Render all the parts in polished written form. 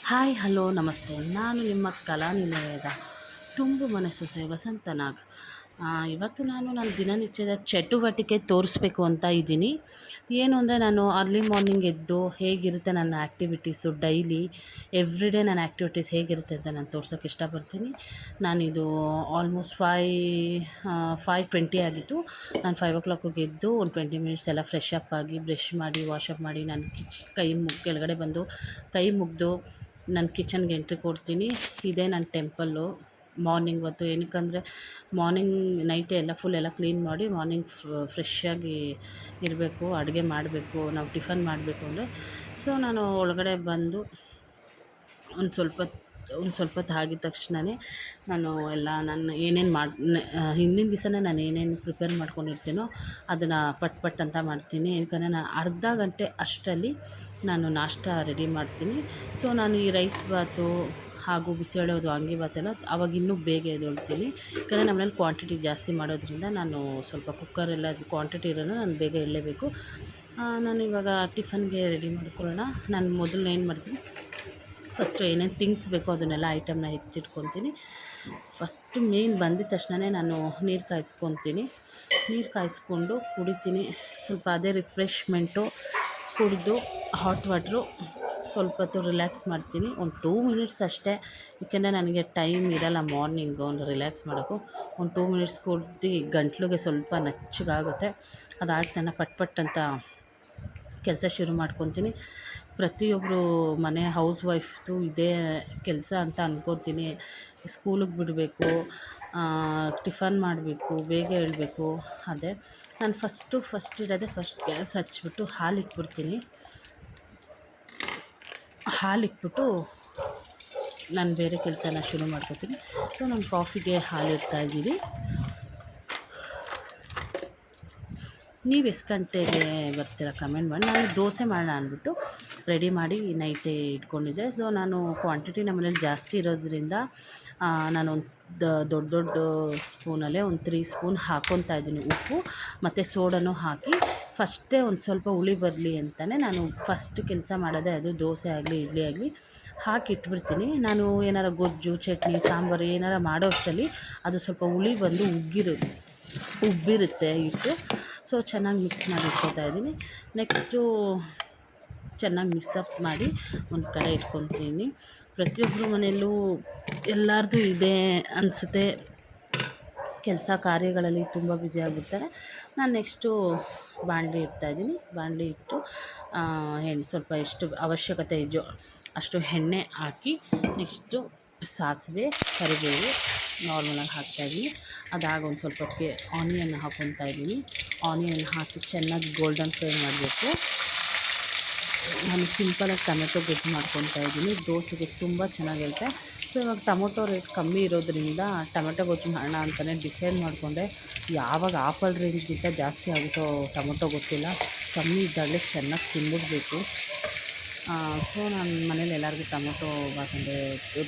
Hi hello ನಮಸ್ತೆ. ನಾನು ನಿಮ್ಮ ಕಲಾನಿಲಯದ ತುಂಬು ಮನೆ ಸೊಸೆ ವಸಂತ ನಾಗ್. ಇವತ್ತು ನಾನು ನನ್ನ ದಿನನಿತ್ಯದ ಚಟುವಟಿಕೆ ತೋರಿಸ್ಬೇಕು ಅಂತ ಇದ್ದೀನಿ. ಏನು ಅಂದರೆ, ನಾನು ಅರ್ಲಿ ಮಾರ್ನಿಂಗ್ ಎದ್ದು ಹೇಗಿರುತ್ತೆ ನನ್ನ ಆ್ಯಕ್ಟಿವಿಟೀಸು ಡೈಲಿ ಎವ್ರಿಡೇ ನನ್ನ ಆ್ಯಕ್ಟಿವಿಟೀಸ್ ಹೇಗಿರುತ್ತೆ ಅಂತ ನಾನು ತೋರ್ಸೋಕ್ಕೆ ಇಷ್ಟಪಡ್ತೀನಿ. ನಾನಿದು ಆಲ್ಮೋಸ್ಟ್ 5:20 ಆಗಿತ್ತು. ನಾನು 5 o'clock ಎದ್ದು ಒಂದು 20 ಮಿನಿಟ್ಸ್ ಎಲ್ಲ ಫ್ರೆಶ್ ಅಪ್ ಆಗಿ ಬ್ರಷ್ ಮಾಡಿ ವಾಶಪ್ ಮಾಡಿ ನಾನು ಕೆಳಗಡೆ ಬಂದು ಕೈ ಮುಗಿದು ನಾನು ಕಿಚನ್ಗೆ ಎಂಟ್ರಿ ಕೊಡ್ತೀನಿ. ಇದೇ ನನ್ನ ಟೆಂಪಲ್ಲು ಮಾರ್ನಿಂಗ್ ಹೊತ್ತು. ಏನಕ್ಕಂದರೆ ಮಾರ್ನಿಂಗ್ ನೈಟೇ ಎಲ್ಲ ಫುಲ್ ಎಲ್ಲ ಕ್ಲೀನ್ ಮಾಡಿ ಮಾರ್ನಿಂಗ್ ಫ್ರೆಶ್ಶಾಗಿ ಇರಬೇಕು, ಅಡುಗೆ ಮಾಡಬೇಕು, ನಾವು ಟಿಫನ್ ಮಾಡಬೇಕು ಅಂದರೆ. ಸೊ ನಾನು ಒಳಗಡೆ ಬಂದು ಒಂದು ಸ್ವಲ್ಪ ಹೊತ್ತು ಆಗಿದ ತಕ್ಷಣವೇ ನಾನು ಎಲ್ಲ ನಾನು ಏನೇನು ಹಿಂದಿನ ದಿವಸನೇ ನಾನು ಏನೇನು ಪ್ರಿಪೇರ್ ಮಾಡ್ಕೊಂಡಿರ್ತೀನೋ ಅದನ್ನು ಪಟ್ ಅಂತ ಮಾಡ್ತೀನಿ. ಯಾಕಂದರೆ ನಾನು ಅರ್ಧ ಗಂಟೆ ಅಷ್ಟರಲ್ಲಿ ನಾನು ನಾಷ್ಟ ರೆಡಿ ಮಾಡ್ತೀನಿ. ಸೊ ನಾನು ಈ ರೈಸ್ ಬಾತು ಹಾಗೂ ಬಿಸಿಬೇಳೆಬಾತು ವಾಂಗಿಬಾತೆಲ್ಲ ಅವಾಗ ಇನ್ನೂ ಬೇಗ ಎದ್ದೇಳ್ತೀನಿ. ಯಾಕಂದರೆ ನಮ್ಮನೇಲಿ ಕ್ವಾಂಟಿಟಿ ಜಾಸ್ತಿ ಮಾಡೋದ್ರಿಂದ ನಾನು ಸ್ವಲ್ಪ ಕುಕ್ಕರೆಲ್ಲ ಕ್ವಾಂಟಿಟಿ ಇರೋನ ನಾನು ಬೇಗ ಎಳಲೇಬೇಕು. ನಾನು ಇವಾಗ ಟಿಫನ್ಗೆ ರೆಡಿ ಮಾಡ್ಕೊಳ್ಳೋಣ. ನಾನು ಮೊದಲು ಏನು ಮಾಡ್ತೀನಿ, ಫಸ್ಟು ಏನೇನು ಥಿಂಗ್ಸ್ ಬೇಕೋ ಅದನ್ನೆಲ್ಲ ಐಟಮ್ನ ಹೆಚ್ಚಿಟ್ಕೊತೀನಿ. ಫಸ್ಟು ಮೇನ್ ಬಂದಿದ ತಕ್ಷಣವೇ ನಾನು ನೀರು ಕಾಯಿಸ್ಕೊತೀನಿ. ನೀರು ಕಾಯಿಸ್ಕೊಂಡು ಕುಡಿತೀನಿ. ಸ್ವಲ್ಪ ಅದೇ ರಿಫ್ರೆಶ್ಮೆಂಟು. ಕುಡಿದು ಹಾಟ್ ವಾಟ್ರು ಸ್ವಲ್ಪ ಹೊತ್ತು ರಿಲ್ಯಾಕ್ಸ್ ಮಾಡ್ತೀನಿ. ಒಂದು 2 ಮಿನಿಟ್ಸ್ ಅಷ್ಟೇ. ಏಕೆಂದರೆ ನನಗೆ ಟೈಮ್ ಇರೋಲ್ಲ ಮಾರ್ನಿಂಗು ಒಂದು ರಿಲ್ಯಾಕ್ಸ್ ಮಾಡೋಕ್ಕೂ. ಒಂದು 2 ಮಿನಿಟ್ಸ್ ಕುಡ್ದು ಗಂಟ್ಲಿಗೆ ಸ್ವಲ್ಪ ನಚ್ಚಗಾಗುತ್ತೆ. ಅದಾದ ತಕ್ಷಣ ಪಟ್ ಅಂತ ಕೆಲಸ ಶುರು ಮಾಡ್ಕೊತೀನಿ. ಪ್ರತಿಯೊಬ್ಬರು ಮನೆ ಹೌಸ್ ವೈಫ್ದು ಇದೇ ಕೆಲಸ ಅಂತ ಅಂದ್ಕೊತೀನಿ. ಸ್ಕೂಲಿಗೆ ಬಿಡಬೇಕು, ಟಿಫನ್ ಮಾಡಬೇಕು, ಬೇಗ ಏಳಬೇಕು. ಅದೇ ನಾನು ಫಸ್ಟ್ ಇಡೋದೇ ಫಸ್ಟ್ ಗ್ಯಾಸ್ ಹಚ್ಬಿಟ್ಟು ಹಾಲಿಟ್ಬಿಡ್ತೀನಿ. ಹಾಲಿಟ್ಬಿಟ್ಟು ನಾನು ಬೇರೆ ಕೆಲಸನ ಶುರು ಮಾಡ್ಕೊತೀನಿ. ಸೊ ನಾನು ಕಾಫಿಗೆ ಹಾಲು ಇಡ್ತಾಯಿದ್ದೀನಿ. ನೀವು ಎಷ್ಟು ಗಂಟೆಗೆ ಬರ್ತೀರಾ ಕಮೆಂಟ್ ಮಾಡಿ. ನಾನು ದೋಸೆ ಮಾಡೋಣ ಅಂದ್ಬಿಟ್ಟು ರೆಡಿ ಮಾಡಿ ನೈಟೇ ಇಟ್ಕೊಂಡಿದ್ದೆ. ಸೊ ನಾನು ಕ್ವಾಂಟಿಟಿ ನಮ್ಮನೇಲಿ ಜಾಸ್ತಿ ಇರೋದ್ರಿಂದ ನಾನು ಒಂದು ದೊಡ್ಡ ಸ್ಪೂನಲ್ಲೇ ಒಂದು 3 ಸ್ಪೂನ್ ಹಾಕ್ಕೊತಾ ಇದ್ದೀನಿ ಉಪ್ಪು ಮತ್ತು ಸೋಡನೂ ಹಾಕಿ. ಫಸ್ಟೇ ಒಂದು ಸ್ವಲ್ಪ ಹುಳಿ ಬರಲಿ ಅಂತಲೇ ನಾನು ಫಸ್ಟ್ ಕೆಲಸ ಮಾಡೋದೇ ಅದು. ದೋಸೆ ಆಗಲಿ ಇಡ್ಲಿ ಆಗಲಿ ಹಾಕಿ ಇಟ್ಬಿಡ್ತೀನಿ. ನಾನು ಏನಾರ ಗೊಜ್ಜು ಚಟ್ನಿ ಸಾಂಬಾರು ಏನಾರ ಮಾಡೋ ಅಷ್ಟರಲ್ಲಿ ಅದು ಸ್ವಲ್ಪ ಹುಳಿ ಬಂದು ಉಬ್ಬಿರುತ್ತೆ ಹಿಟ್ಟು. ಸೊ ಚೆನ್ನಾಗಿ ಮಿಕ್ಸ್ ಮಾಡಿ ಇಟ್ಕೊತಾ ಇದ್ದೀನಿ. ನೆಕ್ಸ್ಟು ಚೆನ್ನಾಗಿ ಮಿಕ್ಸಪ್ ಮಾಡಿ ಒಂದು ಕಡೆ ಇಟ್ಕೊತೀನಿ. ಪ್ರತಿಯೊಬ್ಬರ ಮನೆಯಲ್ಲೂ ಎಲ್ಲರದು ಇದೆ ಅನಿಸುತ್ತೆ. ಕೆಲಸ ಕಾರ್ಯಗಳಲ್ಲಿ ತುಂಬ ಬ್ಯುಸಿ ಆಗಿರ್ತಾರೆ. ನಾನು ನೆಕ್ಸ್ಟು ಬಾಣಲಿ ಇಡ್ತಾಯಿದ್ದೀನಿ. ಬಾಣಲಿ ಇಟ್ಟು ಸ್ವಲ್ಪ ಎಷ್ಟು ಅವಶ್ಯಕತೆ ಇದೆಯೋ ಅಷ್ಟು ಎಣ್ಣೆ ಹಾಕಿ ನೆಕ್ಸ್ಟು ಸಾಸಿವೆ ಕರಿಬೇವು ನಾರ್ಮಲಾಗಿ ಹಾಕ್ತಾಯಿದ್ದೀನಿ. ಅದಾಗ ಒಂದು ಸ್ವಲ್ಪ ಹೊತ್ತಿಗೆ ಆನಿಯನ್ ಹಾಕ್ಕೊತಾ ಇದ್ದೀನಿ. ಆನಿಯನ್ ಹಾಕಿ ಚೆನ್ನಾಗಿ ಗೋಲ್ಡನ್ ಫ್ರೈ ಮಾಡಬೇಕು. ನಾನು ಸಿಂಪಲಾಗಿ ಟೊಮೆಟೊ ಗೊಜ್ಜು ಮಾಡ್ಕೊತಾ ಇದ್ದೀನಿ. ದೋಸೆಗೆ ತುಂಬ ಚೆನ್ನಾಗಿರುತ್ತೆ. ಸೊ ಇವಾಗ ಟೊಮೊಟೊ ರೇಟ್ ಕಮ್ಮಿ ಇರೋದ್ರಿಂದ ಟೊಮೆಟೊ ಗೊಜ್ಜು ಮಾಡೋಣ ಅಂತಲೇ ಡಿಸೈಡ್ ಮಾಡಿಕೊಂಡೆ. ಯಾವಾಗ ಆಫರ್ ರೇಂಜ್ಗಿಂತ ಜಾಸ್ತಿ ಆಗುತ್ತೋ ಟೊಮೊಟೊ ಗೊತ್ತಿಲ್ಲ. ಕಮ್ಮಿ ಇದ್ದಾಗಲೇ ಚೆನ್ನಾಗಿ ತಿಂದ್ಬಿಡ್ಬೇಕು. ಸೊ ನನ್ನ ಮನೇಲಿ ಎಲ್ಲರಿಗೂ ಟೊಮೊಟೊ ಬಾತ್ ಅಂದರೆ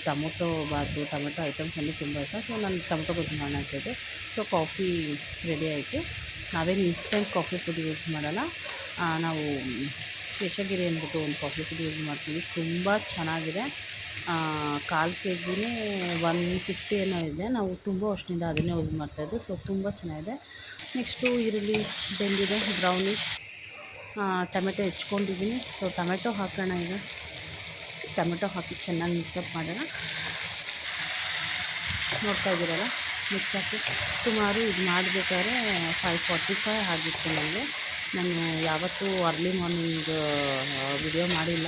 ಟೊಮೊಟೊ ಬಾತು ಟೊಮೊಟೊ ಐಟಮ್ಸ್ ಅಂದರೆ ತುಂಬ ಇಷ್ಟ. ಸೊ ನಾನು ಟೊಮೊಟೊ ಗೊಜ್ಜು ಮಾಡೋಣ ಅಂತಿದ್ದೆ. ಸೊ ಕಾಫಿ ರೆಡಿ ಆಯಿತು. ನಾವೇನು ಇನ್ಸ್ಟೆಂಟ್ ಕಾಫಿ ಪುಡಿ ಯೂಸ್ ಮಾಡೋಲ್ಲ. ನಾವು ಶೇಷಗಿರಿ ಅಂದ್ಬಿಟ್ಟು ಒಂದು ಕಾಫಿ ಪುಡಿ ಯೂಸ್ ಮಾಡ್ತೀವಿ. ತುಂಬ ಚೆನ್ನಾಗಿದೆ. 1/4 kgನೇ 150 ಏನೋ ಇದೆ. ನಾವು ತುಂಬ ವರ್ಷದಿಂದ ಅದನ್ನೇ ಯೂಸ್ ಮಾಡ್ತಾಯಿದ್ದು. ಸೊ ತುಂಬ ಚೆನ್ನಾಗಿದೆ. ನೆಕ್ಸ್ಟು ಈರುಳ್ಳಿ ಬೆಂದಿದೆ ಬ್ರೌನಿಶ್. ಟೊಮೆಟೊ ಹೆಚ್ಕೊಂಡಿದ್ದೀನಿ. ಸೊ ಟೊಮೆಟೊ ಹಾಕೋಣ. ಈಗ ಟೊಮೆಟೊ ಹಾಕಿ ಚೆನ್ನಾಗಿ ಮಿಕ್ಸಪ್ ಮಾಡೋಣ. ನೋಡ್ತಾ ಇದ್ದೀರಲ್ಲ ಮಿಕ್ಸ್ ಹಾಕಿ ಸುಮಾರು ಇದು ಮಾಡಬೇಕಾದ್ರೆ 5:45 ಆಗಿತ್ತು ನನಗೆ. ನಾನು ಯಾವತ್ತೂ ಅರ್ಲಿ ಮಾರ್ನಿಂಗ್ ವಿಡಿಯೋ ಮಾಡಿಲ್ಲ.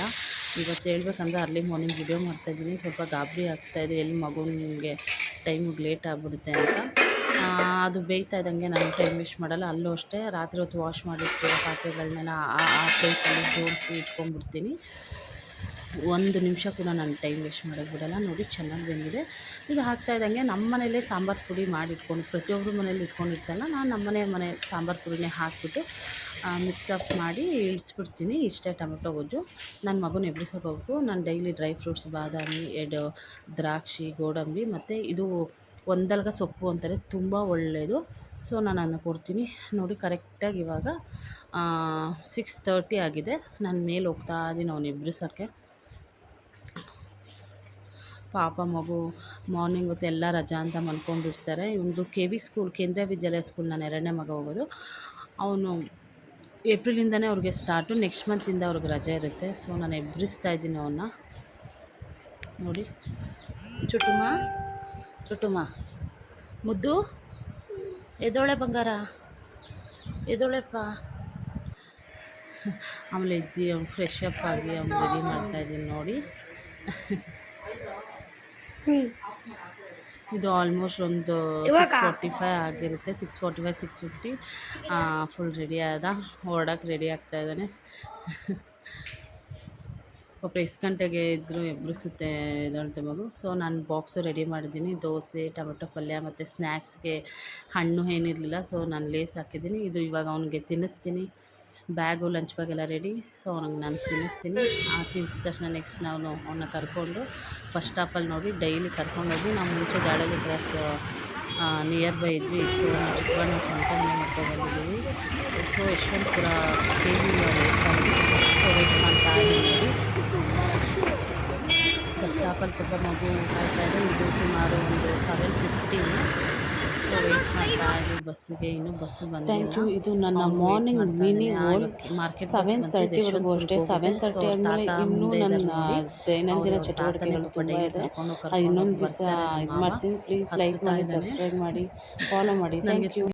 ಇವತ್ತು ಹೇಳ್ಬೇಕಂದ್ರೆ ಅರ್ಲಿ ಮಾರ್ನಿಂಗ್ ವಿಡಿಯೋ ಮಾಡ್ತಾಯಿದ್ದೀನಿ. ಸ್ವಲ್ಪ ಗಾಬರಿ ಆಗ್ತಾಯಿದೆ, ಎಲ್ಲಿ ಮಗುನಿಗೆ ಟೈಮಿಗೆ ಲೇಟ್ ಆಗಿಬಿಡುತ್ತೆ ಅಂತ. ಅದು ಬೇಯ್ತಾ ಇದ್ದಂಗೆ ನಾನು ಟೈಮ್ ವೇಸ್ಟ್ ಮಾಡಲ್ಲ. ಅಲ್ಲೂ ಅಷ್ಟೇ ರಾತ್ರಿ ಹೊತ್ತು ವಾಶ್ ಮಾಡಿರ್ತೀರೋ ಪಾತ್ರೆಗಳನ್ನೆಲ್ಲ ಆ ಪ್ಲೇಸಲ್ಲಿ ಜೋಡಿಸಿ ಇಟ್ಕೊಂಡ್ಬಿಡ್ತೀನಿ. 1 ನಿಮಿಷ ಕೂಡ ನಾನು ಟೈಮ್ ವೇಸ್ಟ್ ಮಾಡೋಕ್ಕೆ ಬಿಡೋಲ್ಲ. ನೋಡಿ ಚೆನ್ನಾಗಿ ಬಂದಿದೆ. ಇದು ಹಾಕ್ತಾ ಇದ್ದಂಗೆ ನಮ್ಮ ಮನೇಲೇ ಸಾಂಬಾರು ಪುಡಿ ಮಾಡಿಟ್ಕೊಂಡು ಪ್ರತಿಯೊಬ್ಬರು ಮನೇಲಿ ಇಟ್ಕೊಂಡಿರ್ತಾರಲ್ಲ, ನಾನು ನಮ್ಮ ಮನೆ ಸಾಂಬಾರು ಪುಡಿನೇ ಹಾಕಿಬಿಟ್ಟು ಮಿಕ್ಸಪ್ ಮಾಡಿ ಇಳಿಸ್ಬಿಡ್ತೀನಿ. ಇಷ್ಟೇ ಟೊಮೊಟೊ ಗೊಜ್ಜು. ನನ್ನ ಮಗುನ ಎಬ್ಬಿಸೋಕೆ ಹೋಗ್ಬೇಕು. ನಾನು ಡೈಲಿ ಡ್ರೈ ಫ್ರೂಟ್ಸ್ ಬಾದಾಮಿ, ದ್ರಾಕ್ಷಿ, ಗೋಡಂಬಿ ಮತ್ತು ಇದು ಒಂದಲ್ಗ ಸೊಪ್ಪು ಅಂತಾರೆ, ತುಂಬ ಒಳ್ಳೆಯದು. ಸೊ ನಾನು ಅದನ್ನ ಕೊಡ್ತೀನಿ. ನೋಡಿ ಕರೆಕ್ಟಾಗಿ ಇವಾಗ 6:30 ಆಗಿದೆ. ನಾನು ಮೇಲೆ ಹೋಗ್ತಾ ಇದ್ದೀನಿ ಅವ್ನು ಎಬ್ಬಿಸೋಕ್ಕೆ. ಪಾಪ ಮಗು ಮಾರ್ನಿಂಗ್ ಹೊತ್ತು ಎಲ್ಲ ರಜಾ ಅಂತ ಮಲ್ಕೊಂಡಿರ್ತಾರೆ. ಇವ್ನದು ಕೆ.ವಿ ಸ್ಕೂಲ್, ಕೇಂದ್ರೀಯ ವಿದ್ಯಾಲಯ ಸ್ಕೂಲ್, ನಾನು 2ನೇ ಮಗ ಹೋಗೋದು. ಅವನು ಏಪ್ರಿಲಿಂದನೇ ಅವ್ರಿಗೆ ಸ್ಟಾರ್ಟು, ನೆಕ್ಸ್ಟ್ ಮಂತಿಂದ ಅವ್ರಿಗೆ ರಜೆ ಇರುತ್ತೆ. ಸೊ ನಾನು ಎಬ್ಬರಿಸ್ತಾ ಇದ್ದೀನಿ ಅವನ್ನ. ನೋಡಿ ಚುಟುಮ ಮುದ್ದು ಎದೋಳೆ ಬಂಗಾರ, ಎದೋಳೆಪ್ಪ. ಆಮೇಲೆ ಎದ್ದು ಅವ್ನು ಫ್ರೆಶ್ ಅಪ್ ಆಗಿ ಅವ್ನು ರೆಡಿ ಮಾಡ್ತಾಯಿದ್ದೀನಿ ನೋಡಿ. ಇದು ಆಲ್ಮೋಸ್ಟ್ ಒಂದು 6:45 ಆಗಿರುತ್ತೆ. 6:45 6:50 ಫುಲ್ ರೆಡಿ ಆದ, ಹೊರಡಕ್ಕೆ ರೆಡಿ ಆಗ್ತಾ ಇದ್ದಾನೆ. ಪಾಪ ಎಷ್ಟು ಗಂಟೆಗೆ ಇದ್ದರೂ ಎಬ್ಬರಿಸುತ್ತೆ ಇದೊಂದು ಮಗು. ಸೊ ನಾನು ಬಾಕ್ಸು ರೆಡಿ ಮಾಡಿದ್ದೀನಿ. ದೋಸೆ, ಟೊಮೆಟೊ ಪಲ್ಯ ಮತ್ತು ಸ್ನ್ಯಾಕ್ಸ್ಗೆ ಹಣ್ಣು ಏನಿರಲಿಲ್ಲ, ಸೊ ನಾನು ಲೇಸ್ ಹಾಕಿದ್ದೀನಿ. ಇದು ಇವಾಗ ಅವನಿಗೆ ತಿನ್ನಿಸ್ತೀನಿ. ಬ್ಯಾಗು, ಲಂಚ್ ಬ್ಯಾಗ್ ಎಲ್ಲ ರೆಡಿ. ಸೊ ಅವ್ನಿಗೆ ನಾನು ತಿನ್ನಿಸ್ತೀನಿ. ತಿನ್ಸಿದ ತಕ್ಷಣ ನೆಕ್ಸ್ಟ್ ನಾವು ಅವನ್ನ ಕರ್ಕೊಂಡು ಬಸ್ ಸ್ಟಾಪಲ್ಲಿ ನೋಡಿ ಡೈಲಿ ಕರ್ಕೊಂಡೋಗಿ, ನಾವು ಮುಂಚೆ ಗಾಡಲ್ಲಿ ಕ್ರಾಸ್ ನಿಯರ್ ಬೈ ಇದ್ವಿ. ಸೊ ನಾವು ಚಿಕ್ಕಬಣ್ಣ ಸ್ವಂತ ಮನೆ ಮಾಡ್ಕೊಂಡು ಬಂದಿದ್ದೀವಿ. ಸೊ ಯಶವಂತಪುರ KV ಲೇಟ್ ಆಗಿ, ಸೊ ವೆಯ್ಟ್ ಮಾಡ್ತಾ ಇದ್ದೀವಿ. ಬಸ್ ಸ್ಟಾಪಲ್ಲಿ ಪಾಪ ಮಗು ಕಾಯ್ತಾ ಇದೆ. ಇದು ಸುಮಾರು ಒಂದು 7:15. ಸೊ ವೆಯ್ಟ್ ಮಾಡ್ತಾ ಇದ್ದೀವಿ ಬಸ್ಸಿಗೆ. ಇನ್ನೂ ಬಸ್ಸು ಬಂದಿಲ್ಲ. ಇದು ನನ್ನ ಮಾರ್ನಿಂಗ್ ಮಿನಿ ಓಲ್ ಮಾರ್ಕೆಟ್ 7:30ವರೆಗೂ ಅಷ್ಟೇ. 7:30 ಆದಮೇಲೆ ಇನ್ನೂ ನನ್ನ ದೈನಂದಿನ ಚಟುವಟಿಕೆಗಳು ತುಂಬ ಇದೆ. ಇನ್ನೊಂದು ದಿವಸ ಇದು ಮಾಡ್ತೀನಿ. ಪ್ಲೀಸ್ ಲೈಕ್ ಮಾಡಿ, ಸಬ್ಸ್ಕ್ರೈಬ್ ಮಾಡಿ, ಫಾಲೋ ಮಾಡಿ. Thank you.